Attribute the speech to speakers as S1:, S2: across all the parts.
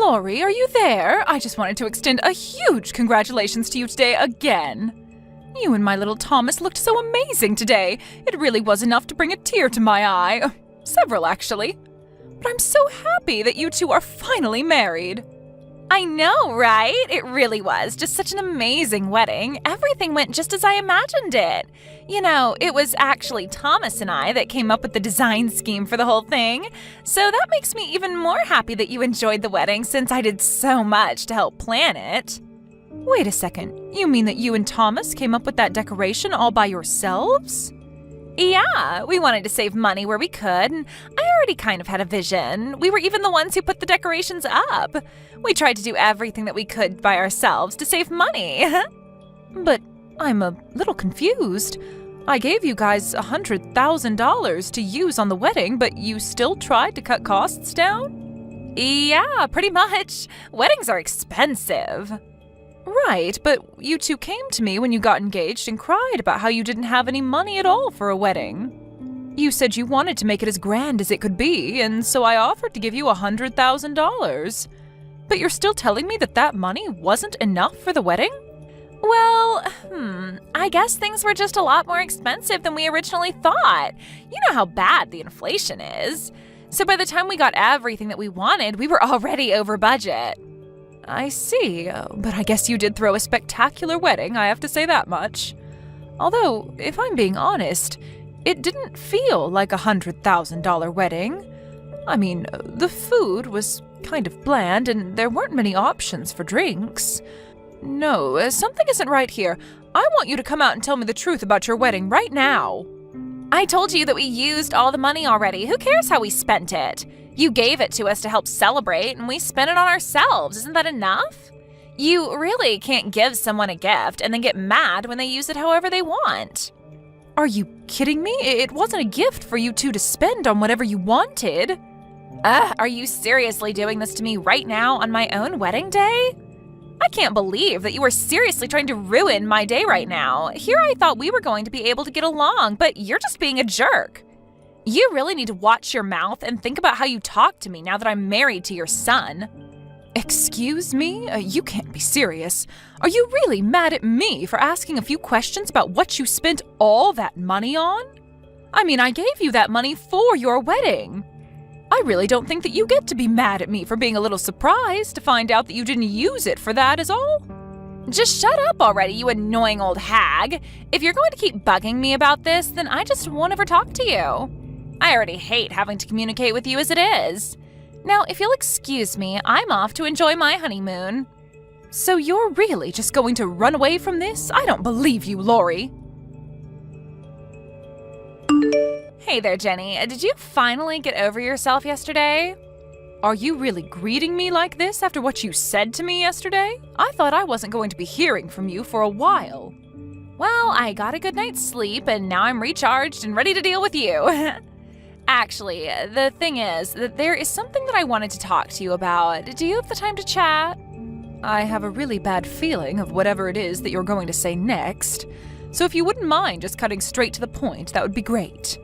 S1: Lori, are you there? I just wanted to extend a huge congratulations to you today again. You and my little Thomas looked so amazing today. It really was enough to bring a tear to my eye. Several, actually. But I'm so happy that you two are finally married. I know, right? It really was just such an amazing wedding. Everything went just as I imagined it. You know, it was actually Thomas and I that came up with the design scheme for the whole thing. So that makes me even more happy that you enjoyed the wedding since I did so much to help plan it. Wait a second. You mean that you and Thomas came up with that decoration all by yourselves? Yeah, we wanted to save money where we could, and I already kind of had a vision. We were even the ones who put the decorations up. We tried to do everything that we could by ourselves to save money. But I'm a little confused. I gave you guys $100,000 to use on the wedding, but you still tried to cut costs down? Yeah, pretty much. Weddings are expensive. Right, but you two came to me when you got engaged and cried about how you didn't have any money at all for a wedding. You said you wanted to make it as grand as it could be, and so I offered to give you $100,000. But you're still telling me that that money wasn't enough for the wedding? Well, I guess things were just a lot more expensive than we originally thought. You know how bad the inflation is. So by the time we got everything that we wanted, we were already over budget. I see, but I guess you did throw a spectacular wedding, I have to say that much. Although, if I'm being honest, it didn't feel like a $100,000 wedding. I mean, the food was kind of bland and there weren't many options for drinks. No, something isn't right here. I want you to come out and tell me the truth about your wedding right now. I told you that we used all the money already. Who cares how we spent it? You gave it to us to help celebrate, and we spent it on ourselves. Isn't that enough? You really can't give someone a gift and then get mad when they use it however they want. Are you kidding me? It wasn't a gift for you two to spend on whatever you wanted. Are you seriously doing this to me right now on my own wedding day? I can't believe that you are seriously trying to ruin my day right now. Here I thought we were going to be able to get along, but you're just being a jerk. You really need to watch your mouth and think about how you talk to me now that I'm married to your son. Excuse me? You can't be serious. Are you really mad at me for asking a few questions about what you spent all that money on? I mean, I gave you that money for your wedding. I really don't think that you get to be mad at me for being a little surprised to find out that you didn't use it for that is all. Just shut up already, you annoying old hag. If you're going to keep bugging me about this, then I just won't ever talk to you. I already hate having to communicate with you as it is. Now, if you'll excuse me, I'm off to enjoy my honeymoon. So you're really just going to run away from this? I don't believe you, Lori. Hey there, Jenny. Did you finally get over yourself yesterday? Are you really greeting me like this after what you said to me yesterday? I thought I wasn't going to be hearing from you for a while. Well, I got a good night's sleep, and now I'm recharged and ready to deal with you. Actually, the thing is that there is something that I wanted to talk to you about. Do you have the time to chat? I have a really bad feeling of whatever it is that you're going to say next. So if you wouldn't mind just cutting straight to the point, that would be great.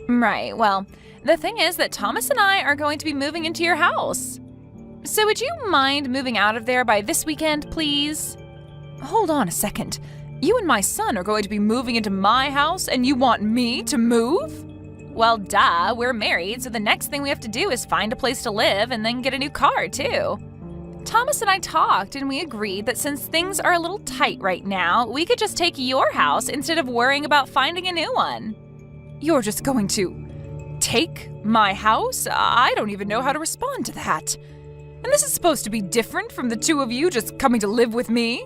S1: Right, well, the thing is that Thomas and I are going to be moving into your house. So would you mind moving out of there by this weekend, please? Hold on a second. You and my son are going to be moving into my house and you want me to move? Well, duh, we're married, so the next thing we have to do is find a place to live and then get a new car, too. Thomas and I talked and we agreed that since things are a little tight right now, we could just take your house instead of worrying about finding a new one. You're just going to take my house? I don't even know how to respond to that. And this is supposed to be different from the two of you just coming to live with me?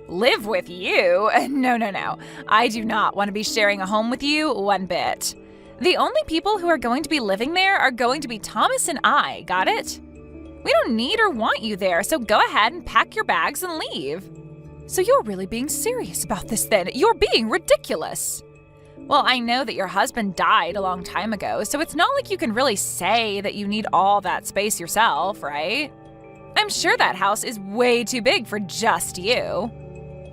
S1: Live with you? No. I do not want to be sharing a home with you one bit. The only people who are going to be living there are going to be Thomas and I, got it? We don't need or want you there, so go ahead and pack your bags and leave. So you're really being serious about this then? You're being ridiculous. Well, I know that your husband died a long time ago, so it's not like you can really say that you need all that space yourself, right? I'm sure that house is way too big for just you.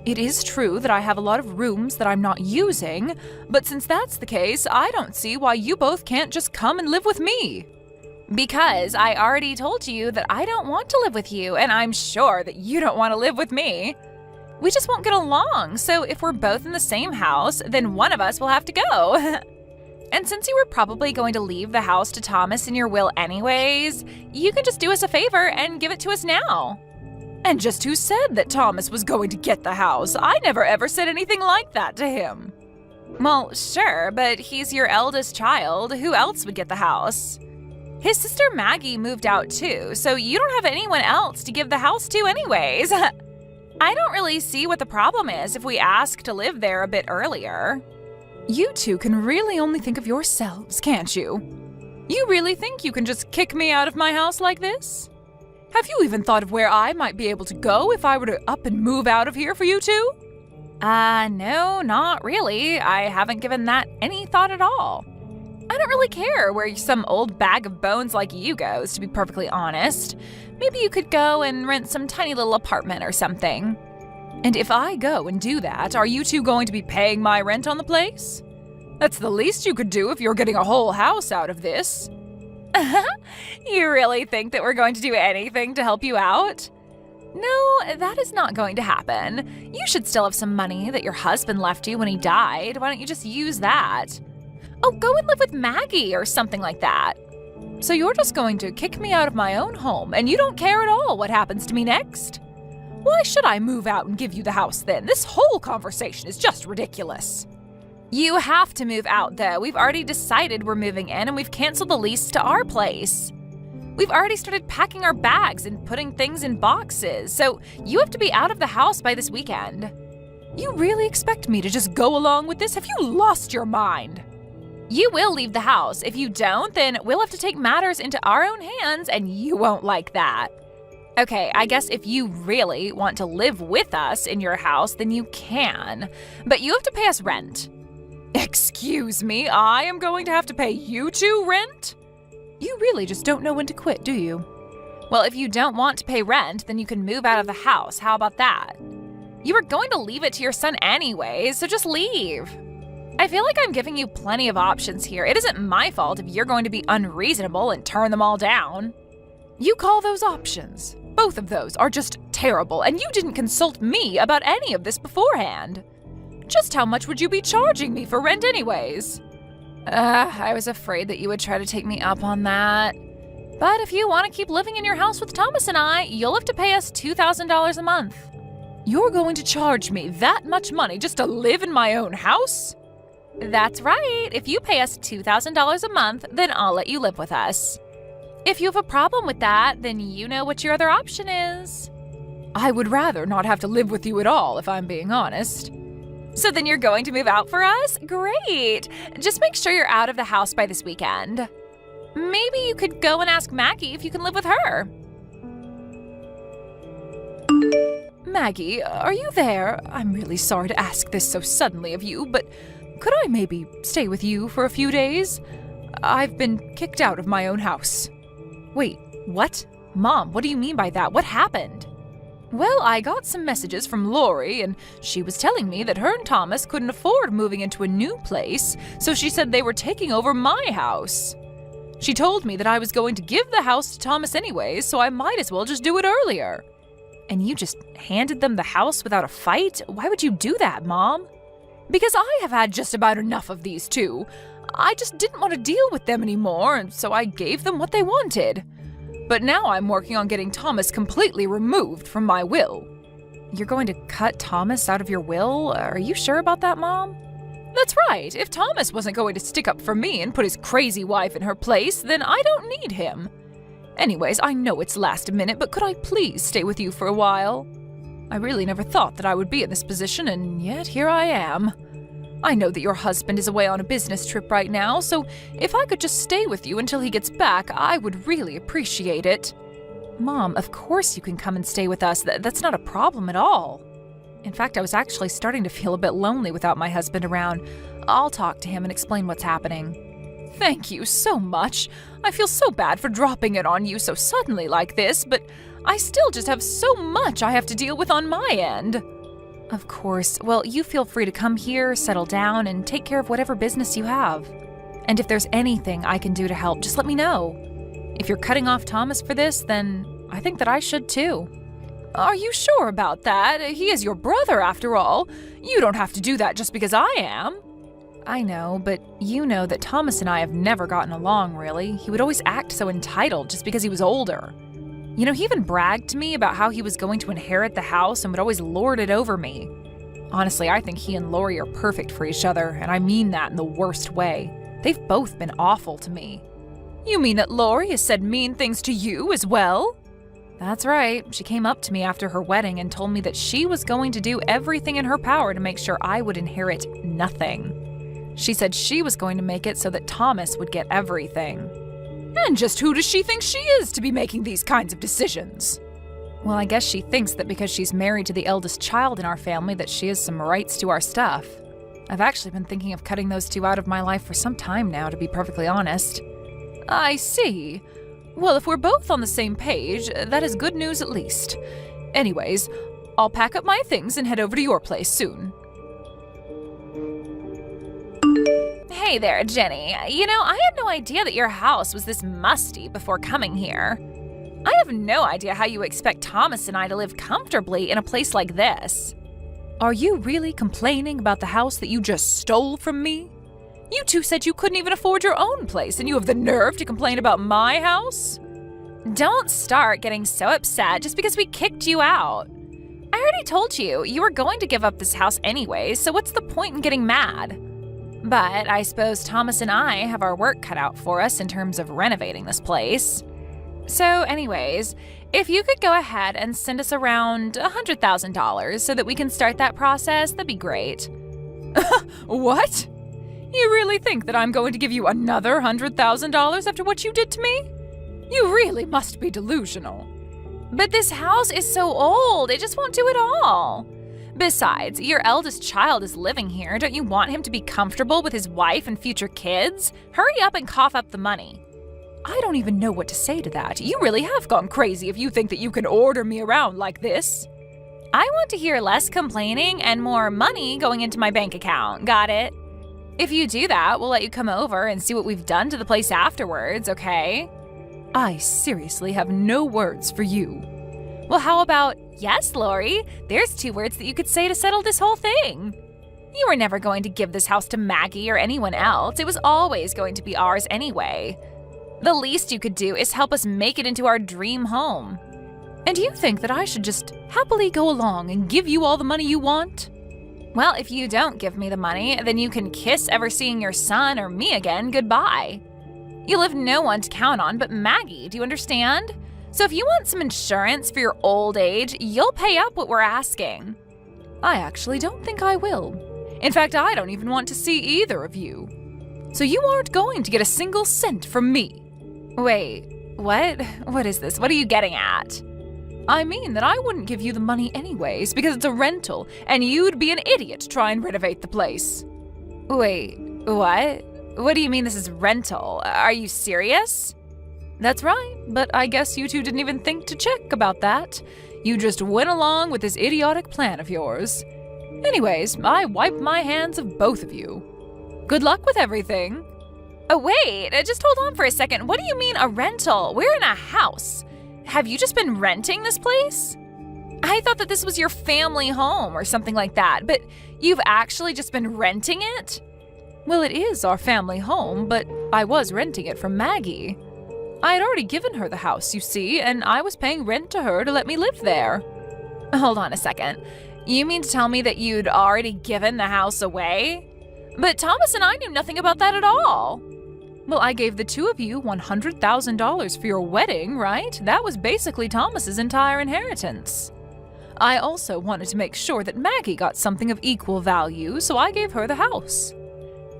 S1: It is true that I have a lot of rooms that I'm not using, but since that's the case, I don't see why you both can't just come and live with me. Because I already told you that I don't want to live with you, and I'm sure that you don't want to live with me. We just won't get along, so if we're both in the same house, then one of us will have to go. And since you were probably going to leave the house to Thomas in your will anyways, you can just do us a favor and give it to us now. And just who said that Thomas was going to get the house? I never ever said anything like that to him. Well, sure, but he's your eldest child. Who else would get the house? His sister Maggie moved out too, so you don't have anyone else to give the house to anyways. I don't really see what the problem is if we ask to live there a bit earlier. You two can really only think of yourselves, can't you? You really think you can just kick me out of my house like this? Have you even thought of where I might be able to go if I were to up and move out of here for you two? No, not really. I haven't given that any thought at all. I don't really care where some old bag of bones like you goes, to be perfectly honest. Maybe you could go and rent some tiny little apartment or something. And if I go and do that, are you two going to be paying my rent on the place? That's the least you could do if you're getting a whole house out of this. You really think that we're going to do anything to help you out? No, that is not going to happen. You should still have some money that your husband left you when he died. Why don't you just use that? Oh, go and live with Maggie or something like that. So you're just going to kick me out of my own home and you don't care at all what happens to me next? Why should I move out and give you the house then? This whole conversation is just ridiculous. You have to move out though. We've already decided we're moving in and we've canceled the lease to our place. We've already started packing our bags and putting things in boxes, so you have to be out of the house by this weekend. You really expect me to just go along with this? Have you lost your mind? You will leave the house. If you don't, then we'll have to take matters into our own hands and you won't like that. Okay, I guess if you really want to live with us in your house, then you can. But you have to pay us rent. Excuse me, I am going to have to pay you two rent? You really just don't know when to quit, do you? Well, if you don't want to pay rent, then you can move out of the house. How about that? You were going to leave it to your son anyways, so just leave. I feel like I'm giving you plenty of options here. It isn't my fault if you're going to be unreasonable and turn them all down. You call those options? Both of those are just terrible, and you didn't consult me about any of this beforehand. Just how much would you be charging me for rent anyways? I was afraid that you would try to take me up on that. But if you want to keep living in your house with Thomas and I, you'll have to pay us $2,000 a month. You're going to charge me that much money just to live in my own house? That's right. If you pay us $2,000 a month, then I'll let you live with us. If you have a problem with that, then you know what your other option is. I would rather not have to live with you at all, if I'm being honest. So then you're going to move out for us? Great! Just make sure you're out of the house by this weekend. Maybe you could go and ask Maggie if you can live with her. Maggie, are you there? I'm really sorry to ask this so suddenly of you, but could I maybe stay with you for a few days? I've been kicked out of my own house. Wait, what? Mom, what do you mean by that? What happened? Well, I got some messages from Lori, and she was telling me that her and Thomas couldn't afford moving into a new place, so she said they were taking over my house. She told me that I was going to give the house to Thomas anyways, so I might as well just do it earlier. And you just handed them the house without a fight? Why would you do that, Mom? Because I have had just about enough of these two. I just didn't want to deal with them anymore, and so I gave them what they wanted. But now I'm working on getting Thomas completely removed from my will. You're going to cut Thomas out of your will? Are you sure about that, Mom? That's right. If Thomas wasn't going to stick up for me and put his crazy wife in her place, then I don't need him. Anyways, I know it's last minute, but could I please stay with you for a while? I really never thought that I would be in this position, and yet here I am. I know that your husband is away on a business trip right now, so if I could just stay with you until he gets back, I would really appreciate it. Mom, of course you can come and stay with us. That's not a problem at all. In fact, I was actually starting to feel a bit lonely without my husband around. I'll talk to him and explain what's happening. Thank you so much. I feel so bad for dropping it on you so suddenly like this, but I still just have so much I have to deal with on my end. Of course. Well, you feel free to come here, settle down, and take care of whatever business you have. And if there's anything I can do to help, just let me know. If you're cutting off Thomas for this, then I think that I should too. Are you sure about that? He is your brother, after all. You don't have to do that just because I am. I know, but you know that Thomas and I have never gotten along, really. He would always act so entitled just because he was older. You know, he even bragged to me about how he was going to inherit the house and would always lord it over me. Honestly, I think he and Lori are perfect for each other, and I mean that in the worst way. They've both been awful to me. You mean that Lori has said mean things to you as well? That's right. She came up to me after her wedding and told me that she was going to do everything in her power to make sure I would inherit nothing. She said she was going to make it so that Thomas would get everything. And just who does she think she is to be making these kinds of decisions? Well, I guess she thinks that because she's married to the eldest child in our family that she has some rights to our stuff. I've actually been thinking of cutting those two out of my life for some time now, to be perfectly honest. I see. Well, if we're both on the same page, that is good news at least. Anyways, I'll pack up my things and head over to your place soon. Hey there, Jenny. You know, I had no idea that your house was this musty before coming here. I have no idea how you expect Thomas and I to live comfortably in a place like this. Are you really complaining about the house that you just stole from me? You two said you couldn't even afford your own place, and you have the nerve to complain about my house? Don't start getting so upset just because we kicked you out. I already told you, you were going to give up this house anyway, so what's the point in getting mad? But I suppose Thomas and I have our work cut out for us in terms of renovating this place. So anyways, if you could go ahead and send us around $100,000 so that we can start that process, that'd be great. What? You really think that I'm going to give you another $100,000 after what you did to me? You really must be delusional. But this house is so old, it just won't do it all. Besides, your eldest child is living here. Don't you want him to be comfortable with his wife and future kids? Hurry up and cough up the money. I don't even know what to say to that. You really have gone crazy if you think that you can order me around like this. I want to hear less complaining and more money going into my bank account. Got it? If you do that, we'll let you come over and see what we've done to the place afterwards, okay? I seriously have no words for you. Well, how about, yes, Lori? There's 2 words that you could say to settle this whole thing. You were never going to give this house to Maggie or anyone else. It was always going to be ours anyway. The least you could do is help us make it into our dream home. And you think that I should just happily go along and give you all the money you want? Well, if you don't give me the money, then you can kiss ever seeing your son or me again goodbye. You'll have no one to count on but Maggie, do you understand? So if you want some insurance for your old age, you'll pay up what we're asking. I actually don't think I will. In fact, I don't even want to see either of you. So you aren't going to get a single cent from me. Wait, what? What is this? What are you getting at? I mean that I wouldn't give you the money anyways because it's a rental and you'd be an idiot to try and renovate the place. Wait, what? What do you mean this is rental? Are you serious? That's right, but I guess you two didn't even think to check about that. You just went along with this idiotic plan of yours. Anyways, I wipe my hands of both of you. Good luck with everything. Oh, wait, just hold on for a second. What do you mean a rental? We're in a house. Have you just been renting this place? I thought that this was your family home or something like that, but you've actually just been renting it? Well, it is our family home, but I was renting it from Maggie. I had already given her the house, you see, and I was paying rent to her to let me live there. Hold on a second. You mean to tell me that you'd already given the house away? But Thomas and I knew nothing about that at all. Well, I gave the two of you $100,000 for your wedding, right? That was basically Thomas's entire inheritance. I also wanted to make sure that Maggie got something of equal value, so I gave her the house.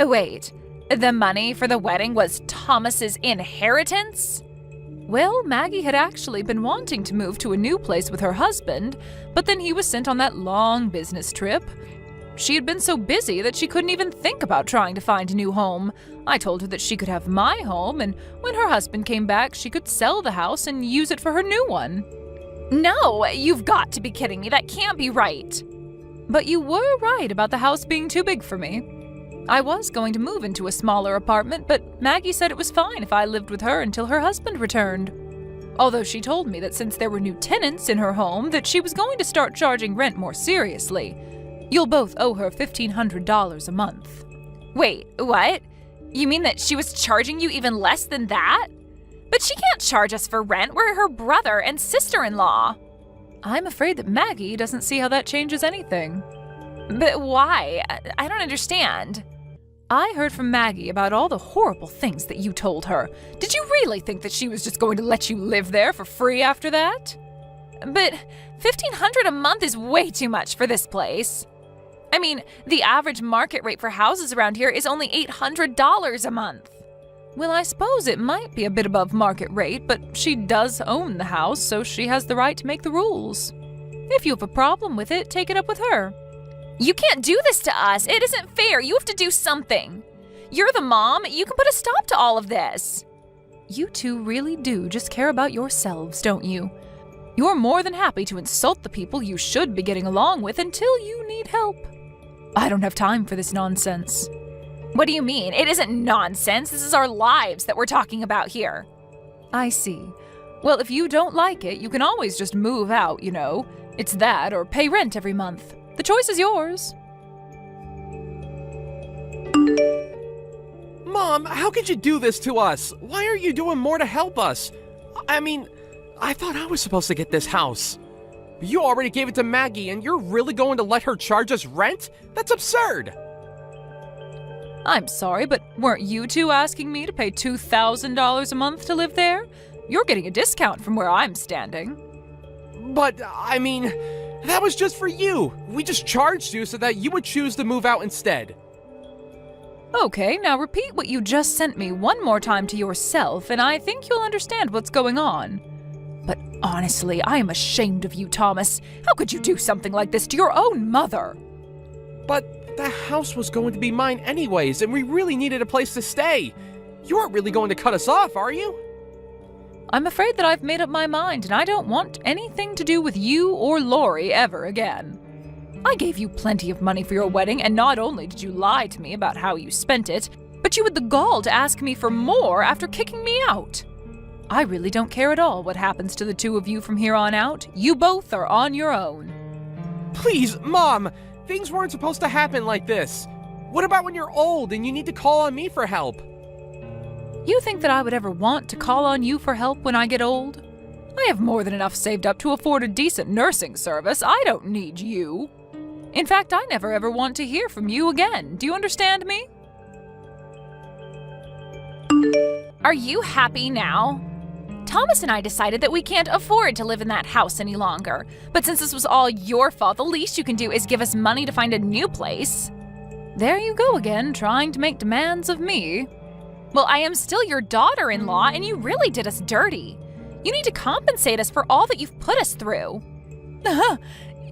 S1: Oh, wait, the money for the wedding was Thomas's inheritance? Well, Maggie had actually been wanting to move to a new place with her husband, but then he was sent on that long business trip. She had been so busy that she couldn't even think about trying to find a new home. I told her that she could have my home, and when her husband came back, she could sell the house and use it for her new one. No, you've got to be kidding me. That can't be right. But you were right about the house being too big for me. I was going to move into a smaller apartment, but Maggie said it was fine if I lived with her until her husband returned. Although she told me that since there were new tenants in her home, that she was going to start charging rent more seriously. You'll both owe her $1,500 a month.
S2: Wait, what? You mean that she was charging you even less than that? But she can't charge us for rent. We're her brother and sister-in-law.
S1: I'm afraid that Maggie doesn't see how that changes anything.
S2: But why? I don't understand.
S1: I heard from Maggie about all the horrible things that you told her. Did you really think that she was just going to let you live there for free after that?
S2: But $1,500 a month is way too much for this place. I mean, the average market rate for houses around here is only $800 a month.
S1: Well, I suppose it might be a bit above market rate, but she does own the house, so she has the right to make the rules. If you have a problem with it, take it up with her.
S2: You can't do this to us. It isn't fair. You have to do something. You're the mom. You can put a stop to all of this.
S1: You two really do just care about yourselves, don't you? You're more than happy to insult the people you should be getting along with until you need help. I don't have time for this nonsense.
S2: What do you mean? It isn't nonsense. This is our lives that we're talking about here.
S1: I see. Well, if you don't like it, you can always just move out, you know. It's that or pay rent every month. The choice is yours.
S3: Mom, how could you do this to us? Why aren't you doing more to help us? I mean, I thought I was supposed to get this house. You already gave it to Maggie, and you're really going to let her charge us rent? That's absurd!
S1: I'm sorry, but weren't you two asking me to pay $2,000 a month to live there? You're getting a discount from where I'm standing.
S3: But, I mean, that was just for you. We just charged you so that you would choose to move out instead.
S1: Okay, now repeat what you just sent me one more time to yourself, and I think you'll understand what's going on. But honestly, I am ashamed of you, Thomas. How could you do something like this to your own mother?
S3: But the house was going to be mine anyways, and we really needed a place to stay. You aren't really going to cut us off, are you?
S1: I'm afraid that I've made up my mind, and I don't want anything to do with you or Lori ever again. I gave you plenty of money for your wedding, and not only did you lie to me about how you spent it, but you had the gall to ask me for more after kicking me out. I really don't care at all what happens to the two of you from here on out. You both are on your own.
S3: Please, Mom! Things weren't supposed to happen like this. What about when you're old and you need to call on me for help?
S1: You think that I would ever want to call on you for help when I get old? I have more than enough saved up to afford a decent nursing service. I don't need you. In fact, I never ever want to hear from you again. Do you understand me?
S2: Are you happy now? Thomas and I decided that we can't afford to live in that house any longer. But since this was all your fault, the least you can do is give us money to find a new place.
S1: There you go again, trying to make demands of me.
S2: Well, I am still your daughter-in-law, and you really did us dirty. You need to compensate us for all that you've put us through.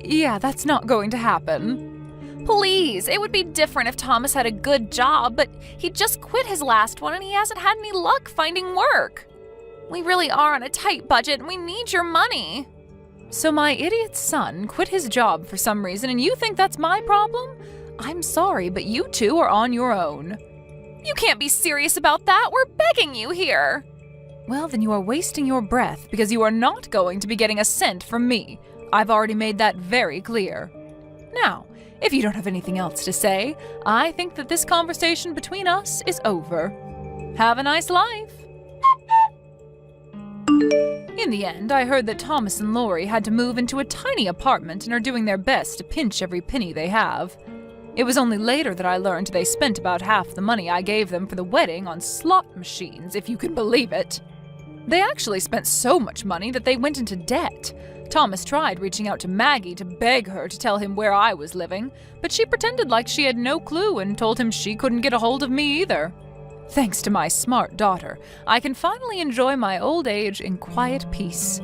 S1: Yeah, that's not going to happen.
S2: Please, it would be different if Thomas had a good job, but he just quit his last one and he hasn't had any luck finding work. We really are on a tight budget and we need your money.
S1: So my idiot son quit his job for some reason and you think that's my problem? I'm sorry, but you two are on your own.
S2: You can't be serious about that. We're begging you here.
S1: Well, then you are wasting your breath because you are not going to be getting a cent from me. I've already made that very clear. Now, if you don't have anything else to say, I think that this conversation between us is over. Have a nice life. In the end, I heard that Thomas and Lori had to move into a tiny apartment and are doing their best to pinch every penny they have. It was only later that I learned they spent about half the money I gave them for the wedding on slot machines, if you can believe it. They actually spent so much money that they went into debt. Thomas tried reaching out to Maggie to beg her to tell him where I was living, but she pretended like she had no clue and told him she couldn't get a hold of me either. Thanks to my smart daughter, I can finally enjoy my old age in quiet peace.